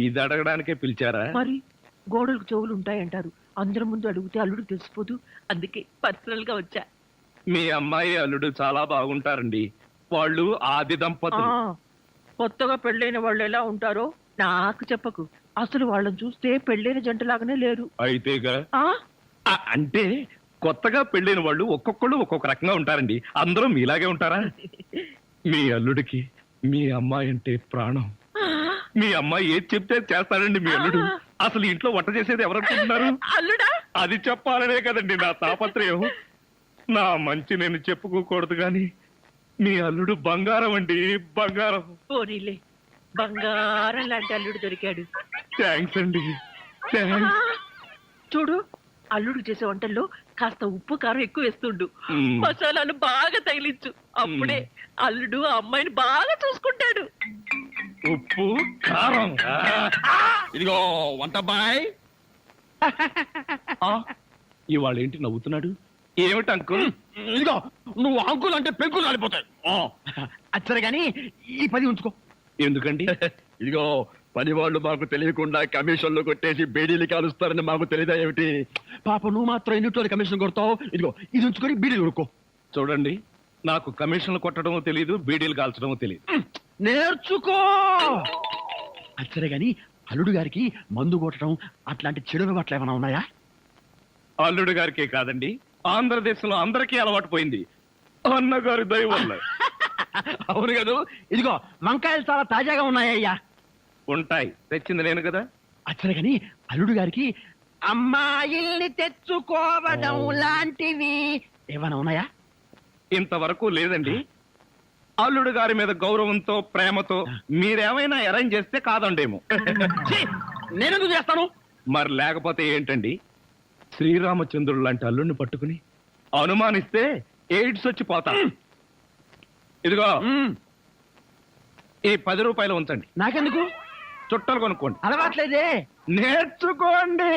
ఇది అడగడానికే పిలిచారా? మరి గోడలకు చెవులు ఉంటాయంటారు. అందరి ముందు అడిగితే అల్లుడు తెలిసిపోదు. అందుకే పర్సనల్ గా వచ్చా. మీ అమ్మాయి అల్లుడు చాలా బాగుంటారండి. వాళ్ళు ఆది ఆ, దంపతులు. కొత్తగా పెళ్ళైన వాళ్ళు ఎలా ఉంటారో నాకు చెప్పకు. అసలు వాళ్ళని చూస్తే పెళ్ళైన జంటలాగానే లేరు. అయితేగా ఆ అంటే కొత్తగా పెళ్ళైన వాళ్ళు ఒక్కొక్కళ్ళు ఒక్కొక్క రకంగా ఉంటారండి. అందరూ మీలాగే ఉంటారా? మీ అల్లుడికి మీ అమ్మాయి అంటే ప్రాణం. మీ అమ్మాయి ఏది చెప్తే చేస్తాడండి మీ అల్లుడు. అసలు ఇంట్లో వంట చేసేది ఎవరనుకుంటున్నారు? అల్లుడా? అది చెప్పాలనే కదండి నా తాపత్రయం. నా మంచి నేను చెప్పుకోకూడదు గాని మీ అల్లుడు బంగారం అండి, బంగారం. పోనీలే, బంగారం లాంటి అల్లుడు దొరికాడు. థ్యాంక్స్ అండి, థ్యాంక్స్. చూడు, అల్లుడు చేసే వంటల్లో కాస్త ఉప్పు కారం ఎక్కువ వేస్తుండు. మ్మ్. మసాలాలు బాగా తగిలించు. అప్పుడే అల్లుడు ఆ అమ్మాయిని బాగా చూసుకుంటాడు. ఉప్పు కారం. ఇదిగో వంటబ్బాయ్. ఇవాళ ఏంటి నవ్వుతున్నాడు? ఏమిటి అంకుల్? ఇదిగో, నువ్వు అంకులు అంటే పెంకులు రాలిపోతాయి. అచ్చరే గాని ఈ 10 ఉంచుకో. ఎందుకండి? ఇదిగో, పని వాళ్ళు మాకు తెలియకుండా కమిషన్లు కొట్టేసి బేడీలు కాలుస్తారని మాకు తెలియదా ఏమిటి? పాప నువ్వు మాత్రం ఎన్నిటోళ్ళు కమిషన్ కొడతావు. ఇదిగో, ఇది ఉంచుకొని బీడీలు కొడుకో. చూడండి, నాకు కమిషన్లు కొట్టడమో తెలియదు, బీడీలు కాల్చడమో తెలియదు. నేర్చుకో. అచ్చరే గాని అల్లుడు గారికి మందు కొట్టడం అట్లాంటి చెడు అలవాట్లు ఏమైనా ఉన్నాయా? అల్లుడు గారికే కాదండి, ఆంధ్రదేశంలో అందరికీ అలవాటు పోయింది అన్నగారి దయ వల్ల. అవును కదా. ఇదిగో, వంకాయలు చాలా తాజాగా ఉన్నాయ్యా. ఉంటాయి, తెచ్చింది నేను కదా. అచ్చరే గాని అల్లుడు గారికి అమ్మాయిల్ని తెచ్చుకోవడం లాంటివి ఏమైనా ఉన్నాయా? ఇంతవరకు లేదండి. అల్లుడు గారి మీద గౌరవంతో ప్రేమతో మీరేమైనా అరేంజ్ చేస్తే కాదండేమో. నేనెందుకు చేస్తాను? మరి లేకపోతే ఏంటండి? శ్రీరామచంద్రుడు లాంటి అల్లుడిని పట్టుకుని అనుమానిస్తే ఎయిడ్స్ వచ్చి పోతా. ఇదిగో, ఈ 10 రూపాయలు ఉంచండి. నాకెందుకు? చుట్టలు కొనుక్కోండి. అలవాట్లేదే. నేర్చుకోండి.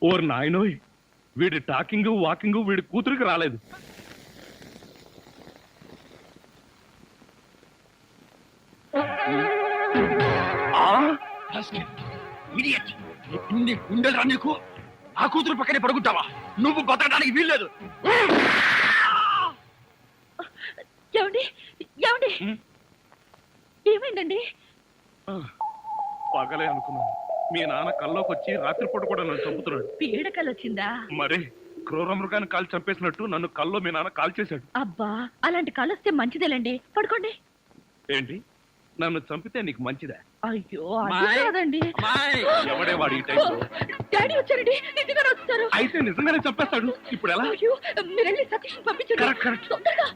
ఓర్ నాయనోయ్, వీడి టాకింగ్ వాకింగ్ వీడి కూతురికి రాలేదు. ఇడియట్! ఇన్ని గుండెలు రా నీకు. ఆ కూతురు పక్కనే పడుకుంటావా? నువ్వు బతకడానికి వీల్లేదు. ఏమండి, ఏమండి, ఏమైందండి? పగలే అనుకున్నాను. మీ నాన్న కల్లోకి వచ్చి రాత్రిపూట కూడా నన్ను చంపుతున్నాడు. పీడకలు వచ్చిందా? మరి క్రూర మృగాన్ని కాల్చి చంపేసినట్టు నన్ను కల్లో మీ నాన్న కాల్ చేశాడు. అబ్బా, అలాంటి కలొస్తే మంచిదేలండి. పడుకోండి. ఏంటి నన్ను చంపితే నీకు మంచిదా? అయ్యో అది అమ్మాయి. కాదండి. ఎవడే వాడు ఈ టైంలో? డాడీ వచ్చారండి, నిజంగానే వస్తారు. అయితే నిజంగానే చంపేస్తాడు. ఇప్పుడు ఎలా? అయ్యో, మీరు వెళ్ళి సతీష్ పంపించండి. Correct, correct. తొందరగా.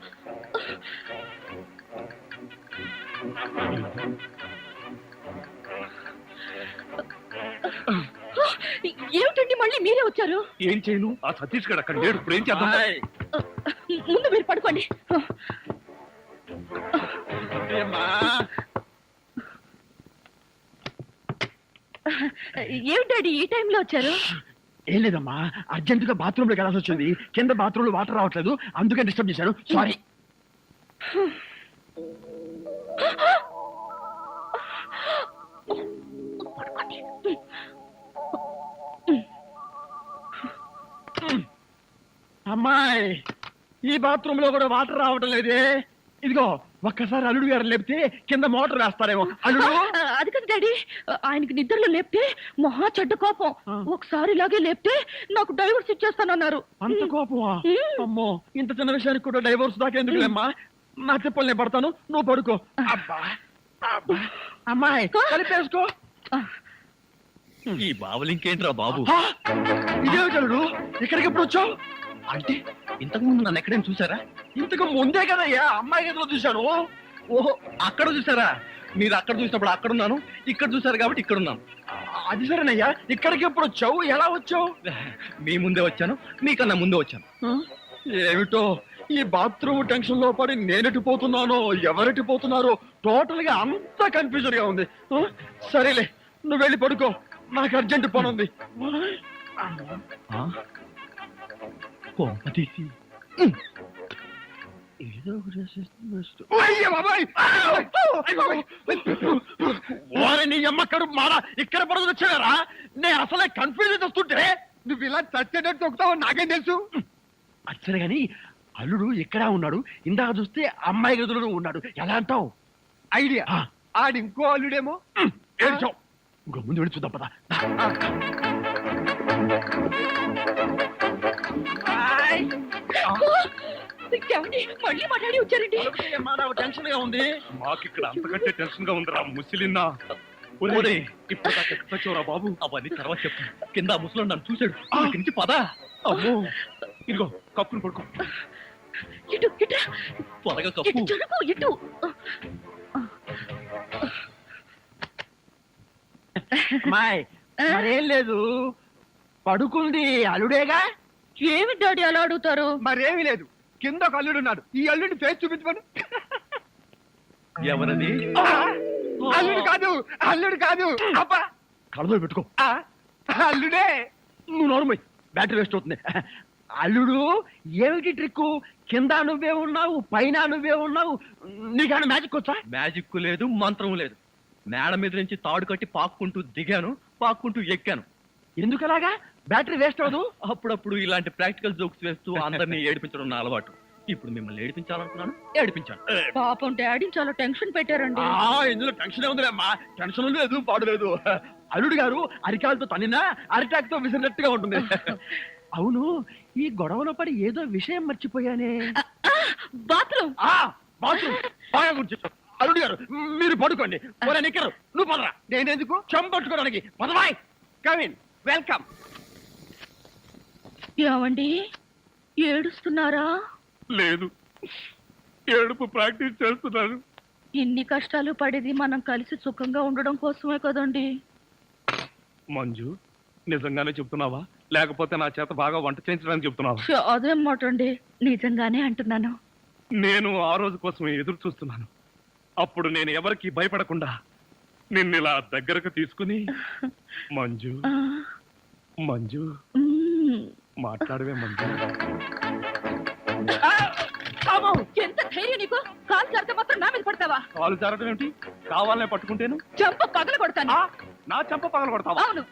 ఏమిటండి మళ్ళీ మీరే వచ్చారు? ఏం చేయను, ఆ సతీష్ గడు అక్కడ లేడు. ఇప్పుడు ఏం చేద్దాం? అమ్మాయి. ముందు మీరు పడుకోండి. అమ్మా. ఏమిటి డాడీ ఈ టైంలో వచ్చారు? ఏం లేదమ్మా, అర్జెంట్ గా బాత్రూమ్ లోకి వెళ్ళాల్సి వచ్చింది. కింద బాత్రూమ్ లో వాటర్ రావట్లేదు, అందుకే డిస్టర్బ్ చేశాను. సారీ. అమ్మాయి, ఈ బాత్రూమ్ లో కూడా వాటర్ రావటం లేదే. ఇదిగో ఒక్కసారి అల్లుడు గారు లేపితే కింద మోటార్ వేస్తారేమో. అల్లుడు, అది కదా డాడీ, ఆయనకి నిద్రలో లేపితే మహా చెడ్డ కోపం. ఒకసారి ఇలాగే లేపితే నాకు డైవర్స్ ఇచ్చేస్తానన్నారు. అంత కోపమా? అమ్మో, ఇంత చిన్న విషయానికి కూడా డైవోర్స్ దాకా ఎందుకులేమ్మా? నా తిప్పలు నేను పడతాను, నువ్వు పడుకో. అబ్బా, అబ్బా. అమ్మాయి కలిపేసుకో. ఈ బాబులు ఇంకేంట్రా బాబు? ఆ, ఇదేమిటి అల్లుడు, ఇక్కడికి ఎప్పుడు వచ్చావు? అంటే ఇంతకు ముందు నన్ను ఎక్కడైనా చూసారా? ఇంతకు ముందే కదయ్యా అమ్మాయి గదిలో చూశాను. ఓహో, అక్కడ చూసారా? మీరు అక్కడ చూసినప్పుడు అక్కడ ఉన్నాను, ఇక్కడ చూసారు కాబట్టి ఇక్కడ ఉన్నాను. అది సరేనయ్యా, ఇక్కడికి ఎప్పుడు వచ్చావు, ఎలా వచ్చావు? మీ ముందే వచ్చాను, మీకన్నా ముందే వచ్చాను. ఏమిటో ఈ బాత్రూమ్ టెన్షన్ లో పడి నేనెటు పోతున్నానో ఎవరెటు పోతున్నారో టోటల్ గా అంతా కన్ఫ్యూజన్ గా ఉంది. సరేలే, నువ్వు వెళ్ళి పడుకో, నాకు అర్జెంట్ పని ఉంది. తీసి ఏదో ఒకటి చేసేస్తే అయ్య బాబాయ్! ఓరే నీ అమ్మ కడుపు మారా, ఇక్కడ పడుతుంది వచ్చారా? నేను అసలే కన్ఫ్యూజన్ వస్తుంటే నువ్వు ఇలా చచ్చేటట్టు తొక్కుతావు నాకేం తెలుసు? అచ్చరే గాని అల్లుడు ఇక్కడ ఉన్నాడు, ఇందాక చూస్తే అమ్మాయి గదిలో ఉన్నాడు. ఎలా అంటావు? ఐడియా, ఆడి ఇంకో అల్లుడేమో. ఏడ్చావు, ఇంకో ముందు వెళ్ళి చూద్దాం పదా. ఏమండి, మళ్ళీ మా డాడీ వచ్చారండి. టెన్షన్ గా ఉంది. మాకు ఇక్కడ అంతకంటే టెన్షన్ గా ఉందిరా ముసిలిన్నా. ఒరే, ఇప్పుడు చచ్చోరా బాబు. అవన్నీ తర్వాత చెప్తాను. కింద ఆ ముసలో నన్ను చూశాడు, ఇక్కడి నుంచి పదా. అమ్మో, ఇదిగో కప్పును పడుకో. ఇటు ఇట్రా, త్వరగా ఇటు కప్పు. జరుగు, ఇటు. అమ్మాయి మరేం లేదు, పడుకుంది అల్లుడేగా. ఏమి డాడీ అలా అడుగుతారు? మరేమీ లేదు, కింద ఒక అల్లుడు ఉన్నాడు. ఈ అల్లుడిని ఫేస్ చూపించమను. ఎవరది? అల్లుడు కాదు, అల్లుడు కాదు. అబ్బా, కళ్ళలో పెట్టుకో. అల్లుడే. నువ్వు నోరుమోయ్, బ్యాటరీ వేస్ట్ అవుతుంది. అల్లుడు, ఏమిటి ట్రిక్? కింద నువ్వే ఉన్నావు, పైన నువ్వే ఉన్నావు. నీకన్నా మ్యాజిక్ వచ్చా? మ్యాజిక్ లేదు, మంత్రం లేదు. మేడ మీద నుంచి తాడు కట్టి పాక్కుంటూ దిగాను, పాక్కుంటూ ఎక్కాను. ఎందుకలాగా? బ్యాటరీ వేస్ట్ అవ్వదు. అప్పుడప్పుడు ఇలాంటి ప్రాక్టికల్ జోక్స్ వేస్తూ అందరినీ ఏడిపించడం నా అలవాటు. ఇప్పుడు మిమ్మల్ని ఏడిపించాలనుకున్నాను, ఏడిపించాను. పాపం డాడీని చాలా టెన్షన్ పెట్టారండి. ఇందులో టెన్షన్ ఉందిలేమ్మా, టెన్షన్ లేదు పాడు లేదు. అల్లుడు గారు అరికాలతో తన్నినా అరిటాక్ తో విసిరినట్టుగా ఉంటుంది. అవును, ఈ గొడవలో పడి ఏదో విషయం మర్చిపోయానే. బాత్రూమ్. బాత్రూమ్ బాగా గుర్తు. అల్లుడు గారు మీరు పడుకోండి. నిక్కరు నువ్వు పదరా. నేనెందుకు? చెంపట్టుకోవడానికి పదవాయ్. Come in, welcome. ఏమండి, ఏడుస్తున్నారా? లేదు, ఏడుపు ప్రాక్టీస్ చేస్తున్నాను. ఇన్ని కష్టాలు పడేది మనం కలిసి సుఖంగా ఉండడం కోసమే కదండి. మంజు, నిజంగానే చెప్తున్నావా లేకపోతే నా చేత బాగా వంట చేయించడానికి చెప్తున్నావా? అదేం మాట అండి, నిజంగానే అంటున్నాను. నేను ఆ రోజు కోసం ఎదురు చూస్తున్నాను. అప్పుడు నేను ఎవరికి భయపడకుండా నిన్నిలా దగ్గరకు తీసుకుని మంజు ఆ, మంజు మ్మ్. మాట్లాడవే మంజు. ఎంత ధైర్యం నీకు? కాలు జారితే మాత్రం నా మీద పడతావా? కాలు జారడం ఏమిటి? కావాలనే పట్టుకుంటేను చెంప పగల కొడతాను. నా చెంప పగల కొడతావా? అవును,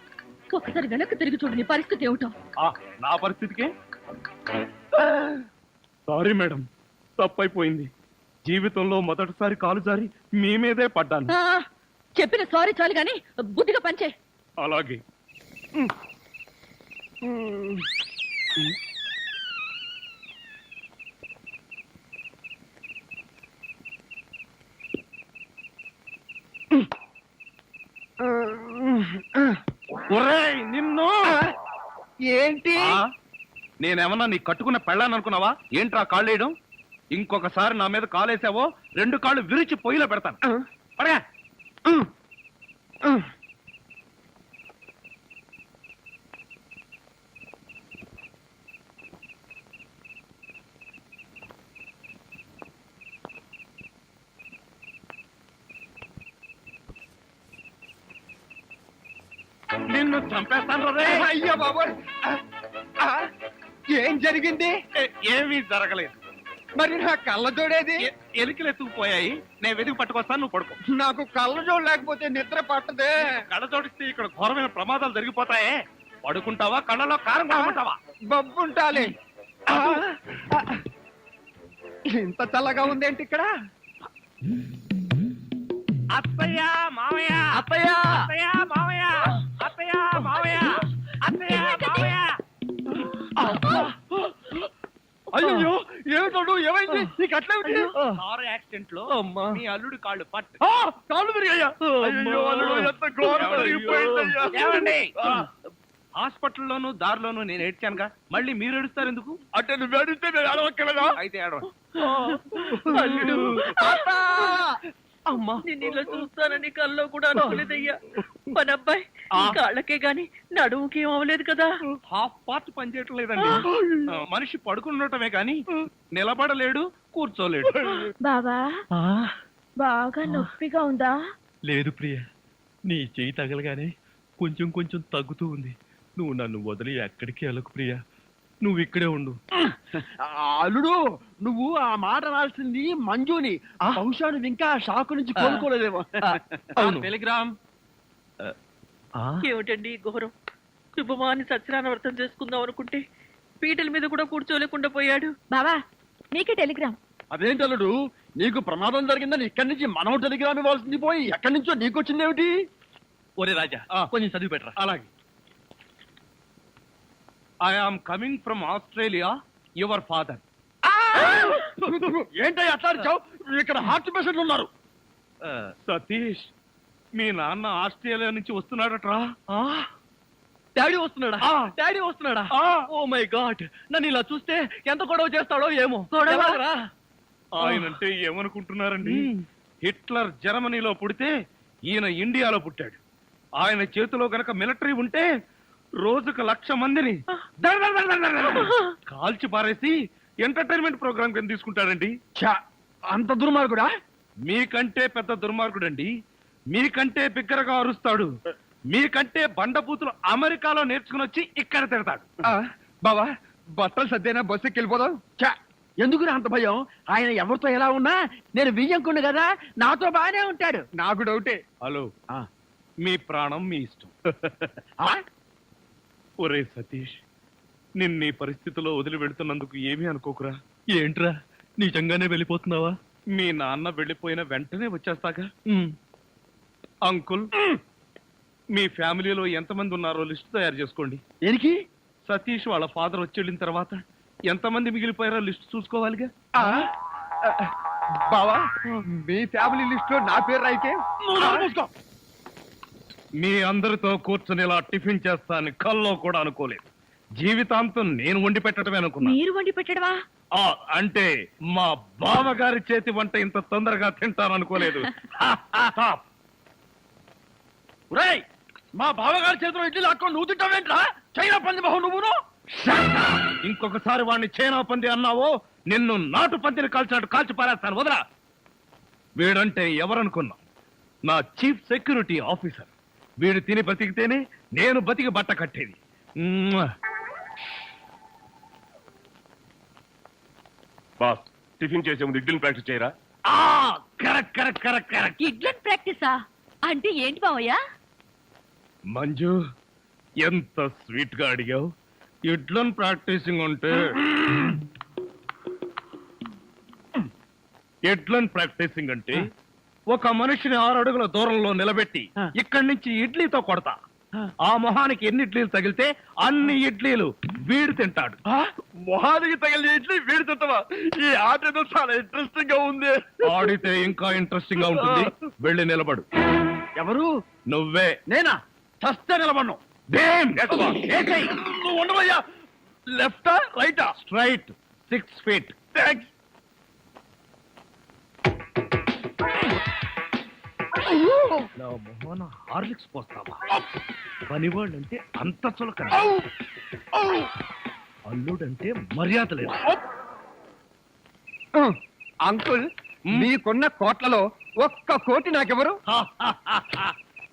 ఒకసారి వెనక్కి తిరిగి చూడు, నీ పరిస్థితి ఏమిటో. నా పరిస్థితికే సారీ మేడం, తప్పైపోయింది. జీవితంలో మొదటిసారి కాలు జారి మీ మీదే పడ్డాను. ఆ, చెప్పిన సారీ చాలు గాని బుద్ధిగా పంచే. అలాగే. ఒరేయ్ నిన్ను ఏంటి నేనేమన్నా నీ కట్టుకున్న పెళ్ళాను అనుకున్నావా ఏంట్రా కాళ్ళు వేయడం ఇంకొకసారి నా మీద కాలేసావో 2 కాళ్ళు విరిచి పొయ్యిలో పెడతాను పడగా నిన్ను చంపేస్తాను రే అయ్యో బాబోయ్ ఏం జరిగింది? ఏమీ జరగలేదు మరి నా కళ్ళజోడేది? ఎలికలు ఎత్తుకుపోయాయి నేను వెతికి పట్టుకొస్తాను నువ్వు పడుకో నాకు కళ్ళజోడు లేకపోతే నిద్ర పట్టదే. కళ్ళ జోడిస్తే ఇక్కడ ఘోరమైన ప్రమాదాలు జరిగిపోతాయే పడుకుంటావా కళ్ళలో కారం కొనుక్కుంటావా బొబ్బుంటాలి. ఇంత చల్లగా ఉందేంటి ఇక్కడ? అత్తయ్య మామయ్య అత్తయ్య అత్తయ్య మామయ్య అత్తయ్య మామయ్య అత్తయ్య మామయ్య అయ్యో ఏమిటో ఏమైంది నీకు అట్లా కారు యాక్సిడెంట్ లో అమ్మా. మీ అల్లుడు కాళ్ళు పట్టు కాళ్ళు విరిగాయ్యా అయ్యో అల్లుడు ఎంత ఘోరం జరిగిపోయిందయ్యా. ఏమండి హాస్పిటల్లోను దారిలోను నేను ఏడ్చానుగా మళ్ళీ మీరు ఏడుస్తారు ఎందుకు అంటే నువ్వు ఏడిస్తే నేను అడవక్కలేదా? అయితే ఏడవ అల్లుడు అమ్మా నేను ఇలా చూస్తానని కల్లో కూడా అనుకోలేదయ్యా మన అబ్బాయి కాళ్ళకే గాని నడుముకి ఏం అవ్వలేదు కదా. హాఫ్ పార్ట్ పనిచేయటం లేదండి మనిషి పడుకున్నటమే కానీ నిలబడలేడు కూర్చోలేడు బావా బాగా నొప్పిగా ఉందా? లేదు ప్రియ నీ చెయ్యి తగలగానే కొంచెం కొంచెం తగ్గుతూ ఉంది. నువ్వు నన్ను వదిలి ఎక్కడికి వెళ్ళకు ప్రియ, నువ్వు ఇక్కడే ఉండు. అల్లుడు నువ్వు ఆ మాట రాల్సింది మంజుని. బహుశా నువ్వు ఇంకా షాక్ నుంచి కోలుకోలేదేమో. అవును. టెలిగ్రామ్ ఏమిటండి ఈ ఘోరం? శుభమాని సత్యనారాయణ వ్రతం చేసుకుందాం అనుకుంటే పీటల మీద కూడా కూర్చోలేకుండా పోయాడు. బావా నీకే టెలిగ్రామ్. అదేంటి అల్లుడు నీకు ప్రమాదం జరిగిందని ఇక్కడి నుంచి మనం టెలిగ్రామ్ ఇవ్వాల్సింది పోయి ఎక్కడి నుంచో నీకు వచ్చింది ఏమిటి? ఒరే రాజా కొంచెం చదివి పెట్టరా. అలాగే I am coming from Australia your father ఏంటో అట్లా అరిచావు? ఇక్కడ హార్ట్ పేషెంట్లు ఉన్నారు. సతీష్ మీ నాన్న ఆస్ట్రేలియా నుంచి వస్తున్నాడట్రా డాడీ వస్తున్నాడా? డాడీ వస్తున్నాడా? ఓ మై గాడ్, నన్ను ఇలా చూస్తే ఎంత గొడవ చేస్తాడో ఏమో. ఎలాగరా? ఆయనంటే ఏమనుకుంటున్నారండి హిట్లర్ జర్మనీలో పుడితే ఈయన ఇండియాలో పుట్టాడు. ఆయన చేతిలో గనక మిలిటరీ ఉంటే రోజుకు 1,00,000 మందిని కాల్చి పారేసి ఎంటర్టైన్మెంట్ ప్రోగ్రామ్ కింద తీసుకుంటాడండి. ఛా, అంత దుర్మార్గుడా? మీకంటే పెద్ద దుర్మార్గుడండి. మీకంటే బిగ్గరగా అరుస్తాడు. మీకంటే బండబూతులు అమెరికాలో నేర్చుకుని వచ్చి ఇక్కడ తిడతాడు. బావా బట్టలు సర్దేనా బస్సుకి వెళ్ళిపోదాం. ఛా, ఎందుకు అంత భయం? ఆయన ఎవరితో ఎలా ఉన్నా నేను వియ్యంకుండు కదా, నాతో బానే ఉంటాడు. నాకు డౌటే. హలో మీ ప్రాణం మీ ఇష్టం. ఒరే సతీష్ నిన్న పరిస్థితిలో వదిలి వెళ్తున్నందుకు ఏమీ అనుకోకురా. ఏంట్రా నిజంగానే వెళ్ళిపోతున్నావా? మీ నాన్న వెళ్ళిపోయిన వెంటనే వచ్చేస్తాగా. అంకుల్ మీ ఫ్యామిలీలో ఎంతమంది ఉన్నారో లిస్ట్ తయారు చేసుకోండి. దేనికి? సతీష్ వాళ్ళ ఫాదర్ వచ్చి వెళ్ళిన తర్వాత ఎంతమంది మిగిలిపోయారో లిస్ట్ చూసుకోవాలిగా. బావా మీ ఫ్యామిలీ లిస్ట్ లో నా పేరు రాయితే మీ అందరితో కూర్చొని ఇలా టిఫిన్ చేస్తాను కల్లో కూడా అనుకోలేదు. జీవితాంతం నేను వండి పెట్టడమే అనుకున్నా. మీరు వండి పెట్టడమా? అంటే మా బావగారి చేతి వంట ఇంత తొందరగా తింటాననుకోలేదు. ఒరేయ్, మా బావగారి చేతిలో ఇడ్లీ లాక్కొని నువ్వు తింటావేంట్రా? చైనా పంది బహు నువ్వును. ఇంకొకసారి వాడిని చైనా పంది అన్నావో నిన్ను నాటు పందిని కాల్చినట్టు కాల్చి పారేస్తాను. వదరా. వీడంటే ఎవరనుకున్నా? నా చీఫ్ సెక్యూరిటీ ఆఫీసర్. వీడు తిని బతికితేనే నేను బతికి బట్ట కట్టేది. బాస్ టిఫిన్ చేసే ముందు ఇడ్లీని ప్రాక్టీస్ చేయరా? Correct correct correct correct. ఇడ్లన్ ప్రాక్టీసా అంటే ఏంటి బావయ్య? మంజు ఎంత స్వీట్ గా అడిగావు. ఇడ్లన్ ప్రాక్టీసింగ్ అంటే ఎడ్లన్ ప్రాక్టీసింగ్ అంటే ఒక మనిషిని 6 అడుగుల దూరంలో నిలబెట్టి ఇక్కడి నుంచి ఇడ్లీతో కొడతా. ఆ మొహానికి ఎన్ని ఇడ్లీలు తగిలితే అన్ని ఇడ్లీలు వీడు తింటాడు. మొహానికి తగిలిన ఇడ్లీ వీడి తింటావా? ఈ ఆట ఏదో చాలా ఇంట్రెస్టింగ్ గా ఉంది. ఆడితే ఇంకా ఇంట్రెస్టింగ్ గా ఉంటుంది. వెళ్ళి నిలబడు. ఎవరు? నువ్వే. నేనా? చస్తే నిలబడ్ను. నువ్వు ఉండవయ్యా. లెఫ్టా రైటా? Straight 6 feet. థ్యాంక్స్. నా మొహన హార్లిక్స్ పోస్తావా? పనివాళ్ళంటే అంత చులకన, అల్లుడంటే మర్యాద లేదు. అంకుల్ మీకున్న కోట్లలో 1 కోటి నాకెవరు?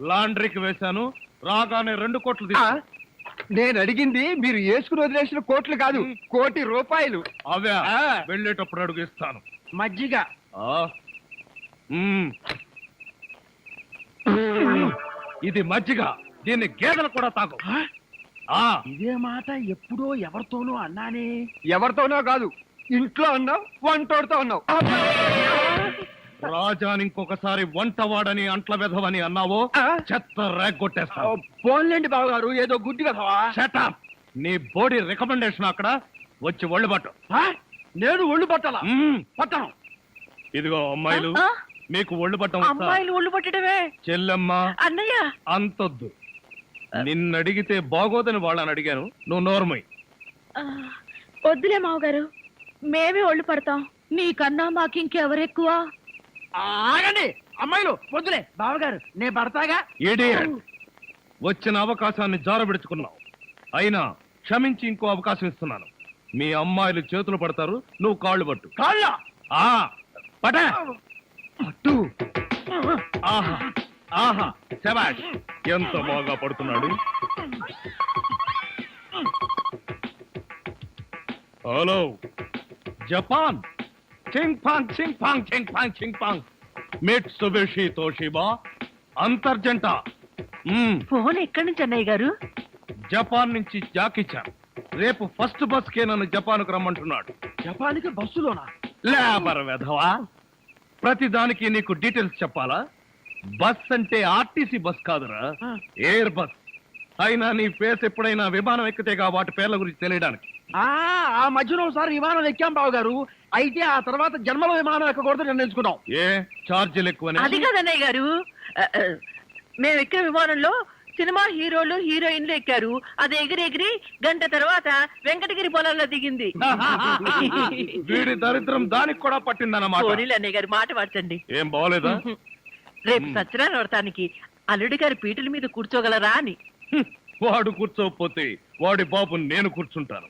లాండ్రీకి వేశాను, రాగానే 2 కోట్లు ఆ, తీసుకో. నేను అడిగింది మీరు వేసుకుని వదిలేసిన కోట్లు కాదు, 1 కోటి రూపాయలు. అవే ఆ. వెళ్ళేటప్పుడు అడుగు ఇస్తాను. మజ్జిగ. ఆ. మ్మ్. ఇది మజ్జిగ, దీన్ని గేదెలు కూడా తాగు. ఆ. ఇదే మాట ఎప్పుడో ఎవరితోనో అన్నానే. ఎవరితోనో కాదు, ఇంట్లో అన్నావు, వంటోడుతో అన్నావు. రాజాని ఇంకొకసారి వంటవాడని అంట్ల వెధవని అన్నావో ఆ? చెత్త రేగొట్టేస్తావు. పోన్లేండి బావగారు, ఏదో గుడ్డి కదవా. Shut up. నీ బోడీ రికమెండేషన్ అక్కడ వచ్చి ఒళ్ళు పట్టు. నేను ఒళ్ళు పట్టాలా? మ్మ్. పట్టను. ఇదిగో అమ్మాయిలు, ఆ? మీకు ఒళ్ళు పట్టం వస్తా? అమ్మాయిలు ఒళ్ళు పట్టడమే. చెల్లెమ్మ అన్నయ్య, అంతొద్దు. నిన్నడిగితే బాగోదని వాళ్ళని అడిగాను, నువ్వు నోర్మై. వద్దులే మావగారు, మేమే ఒళ్ళు పడతాం. నీకన్నా మాకింకెవరెక్కువ? ఆగండి అమ్మాయిలు, వద్దులే బావగారు, నేను పడతాగా. Idiot. వచ్చిన అవకాశాన్ని జారబెడుచుకున్నావు. అయినా క్షమించి ఇంకో అవకాశం ఇస్తున్నాను. మీ అమ్మాయిలు చేతులు పడతారు, నువ్వు కాళ్ళు పట్టు. కాళ్ళ ఆ పట. పట్టు. ఆహా ఆహా, శభాష్. ఎంత బాగా పడుతున్నాడు. Hello Japan. చింగ్ పాంగ్ చింగ్ పాంగ్ చింగ్ పాంగ్ చింగ్ పాంగ్. మిట్సుబిషి తోషిబా అంతర్జంట. ఫోన్ ఎక్కడి నుంచి అన్నయ్య గారు? జపాన్ నుంచి జాకిచాన్. రేపు ఫస్ట్ బస్ కే నన్ను జపాన్కు రమ్మంటున్నాడు. జపాన్కి బస్సులోనా? లేబర్ వెధవా, ప్రతి దానికి నీకు డీటెయిల్స్ చెప్పాలా? బస్ అంటే ఆర్టీసీ బస్ కాదురా, ఎయిర్ బస్. అయినా నీ ఫేస్ ఎప్పుడైనా విమానం ఎక్కితేగా వాటి పేర్ల గురించి తెలియడానికి. ఆ మధ్యలో ఒకసారి విమానం ఎక్కాం బావగారు, అయితే ఆ తర్వాత జన్మలో విమానం ఎక్కకూడదు నిర్ణయించుకున్నాం. ఏ ఛార్జీలు ఎక్కువనే? అది కాదన్నయ్య గారు, మేము ఎక్కిన విమానంలో సినిమా హీరోలు హీరోయిన్లు ఎక్కారు. అది ఎగిరి గంట తర్వాత వెంకటగిరి పొలంలో దిగింది. వీడి దరిద్రం దానికి కూడా పట్టిందన్నమాట. పోనీలు అన్నయ్య గారు, మాట మార్చండి. ఏం బాగోలేదా? రేపు సత్యనారాయణ వ్రతానికి అల్లుడి గారి పీటల మీద కూర్చోగలరా అని. వాడు కూర్చోకపోతే వాడి బాబు నేను కూర్చుంటాను.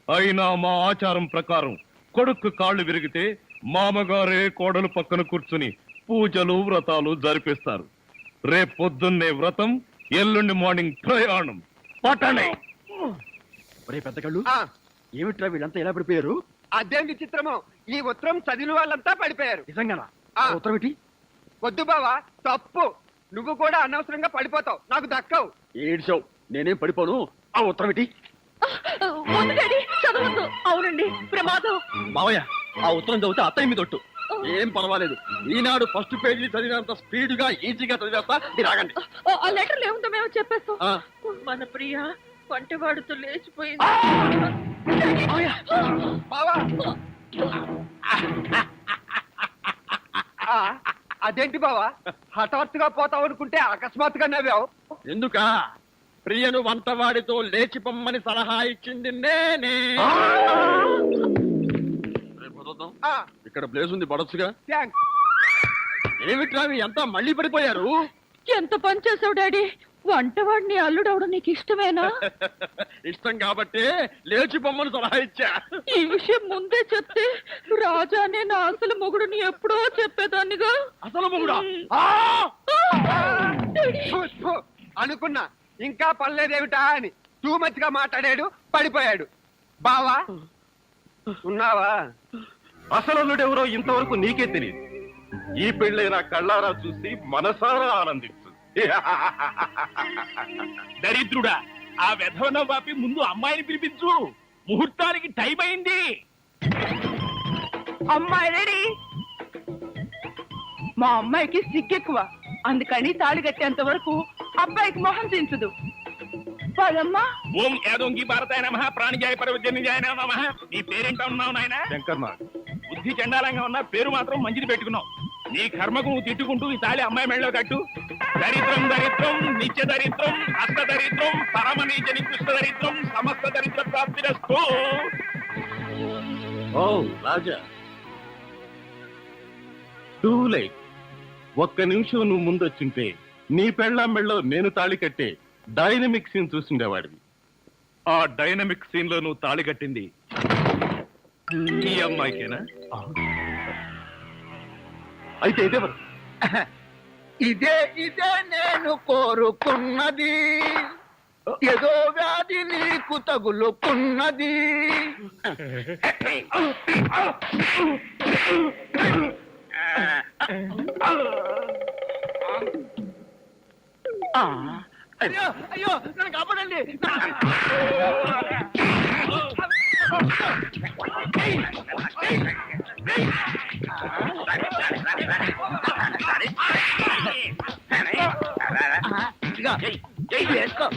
అయినా మా ఆచారం ప్రకారం కొడుకు కాళ్ళు విరిగితే మామగారే కోడలు పక్కన కూర్చుని పూజలు వ్రతాలు జరిపిస్తారు. రేపు పొద్దున్నే వ్రతం, ఎల్లుండి మార్నింగ్ ప్రయాణం. పట్టణే. పెద్ద కళ్ళు, ఆ, ఏమిట్రా వీళ్ళంతా ఎలా పడిపోయారు? అదేం విచిత్రమో, ఈ ఉత్తరం చదివిన వాళ్ళంతా పడిపోయారు. నిజంగానా? ఆ. ఉత్తరం ఏంటి? వద్దు బావా, తప్పు. నువ్వు కూడా అనవసరంగా పడిపోతావు, నాకు దక్కవు. ఏడ్చావు, నేనేం పడిపోను. ఆ ఉత్తరం ఏంటి? వద్దు డాడీ, చదవద్దు. అవునండి, ప్రమాదం. మావయ్య, ఆ ఉత్తరం చదివితే అత్తయ్య మీద ఒట్టు. ఏం పర్వాలేదు, ఈనాడు ఫస్ట్ పేజీ చదివినంత స్పీడ్ గా ఈజీగా చదివేస్తా. మీరు ఆగండి. ఆ లెటర్ ఏముందో మేము చెప్పేస్తాం. ఆ. మన ప్రియ వంటవాడుతో లేచిపోయింది. బావా, ఆ, అదేంటి బావా, హఠాత్తుగా పోతావు అనుకుంటే అకస్మాత్తుగా నవ్వావు. ఎందుక? ప్రియను వంటవాడితో లేచి పొమ్మని సలహా ఇచ్చింది నేనే. రేపు వదులుదాం. ఆ, ఇక్కడ ప్లేస్ ఉంది, పడొచ్చుగా. థాంక్స్. ఏమిట్రా ఎంత మళ్ళీ పడిపోయారు? ఎంత పని చేసావు డాడీ. వంటవాడిని అల్లుడవడం నీకు ఇష్టమేనా? ఇష్టం కాబట్టి లేచి పొమ్మని సలహా ఇచ్చా. ఈ విషయం ముందే చెప్తే రాజానే నా అసలు మొగుడుని ఎప్పుడో చెప్పేదాన్నిగా. అసలు మొగుడా? ఫు, ఫు, అనుకున్నా ఇంకా పనిలేదేమిటా అని. టూ మచ్ గా మాట్లాడాడు, పడిపోయాడు. బావా ఉన్నావా? అసలు ఎవరో ఇంతవరకు నీకే తెలియదు. ఈ పెళ్ళైన కళ్ళారా చూసి మనసారా ఆనందించు. దరిద్రుడా, ఆ వెధవన వాపి ముందు అమ్మాయిని పిలిపించు. ముహూర్తానికి టైం అయింది. అమ్మాయి రెడీ. మా అమ్మాయికి సిగ్గెక్కువ, అందుకని తాళి కట్టేంత వరకు అబ్బాయికి మొహం దించదు. పదమ్మా. ఓం యాదోంగి భారతాయ నమః, ప్రాణిజాయ పరవజన్యాయ నమః. నీ పేరేంటా ఉన్నావు నాయన? శంకర్ నాగ్. బుద్ధి చండాలంగా ఉన్నా పేరు మాత్రం మంచిది పెట్టుకున్నావు. నీ కర్మకు నువ్వు తిట్టుకుంటూ ఈ తాళి అమ్మాయి మెళ్ళలో కట్టు. దరిద్రం దరిద్రం నిత్య దరిద్రం అష్ట దరిద్రం పరమ నీచ నికృష్ట దరిద్రం సమస్త దరిద్ర ప్రాప్తిరస్తు. ఓ రాజా, టూ లైట్. ఒక్క నిమిషం నువ్వు ముందొచ్చుంటే నీ పెళ్ళాం మెళ్ళలో నేను తాళి కట్టే డైనమిక్ సీన్ చూసిండేవాడివి. ఆ డైనమిక్ సీన్ లో నువ్వు తాళి కట్టింది ఈ అమ్మాయికేనా? అయితే ఇదే మరి. ఇదే ఇదే నేను కోరుకున్నది, ఏదో వ్యాధి నీకు తగులుకున్నది. అయ్యో అయ్యో, నన్ను కాపాడండి. వేసుకో.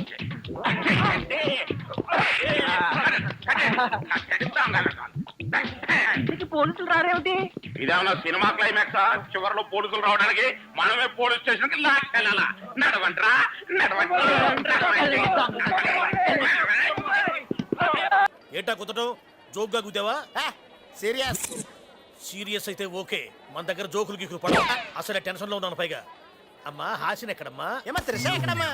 పోలీసులు రారేమిటి? ఇదేమన్నా సినిమా క్లైమాక్స్? చివరిలో పోలీసులు రావడానికి మనమే పోలీస్ స్టేషన్ కి లాక్కెళ్ళాలా? నడవంట్రా ఏటా కుదటం? జోక్గా కుదావా? సీరియస్ సీరియస్ అయితే ఓకే. మన దగ్గర జోకులు గీకులు పడ. అసలే టెన్షన్ లో ఉన్నాను. పైగా అమ్మా హాసిన్ ఎక్కడమ్మా? ఏమా త్రిష ఎక్కడమ్మా?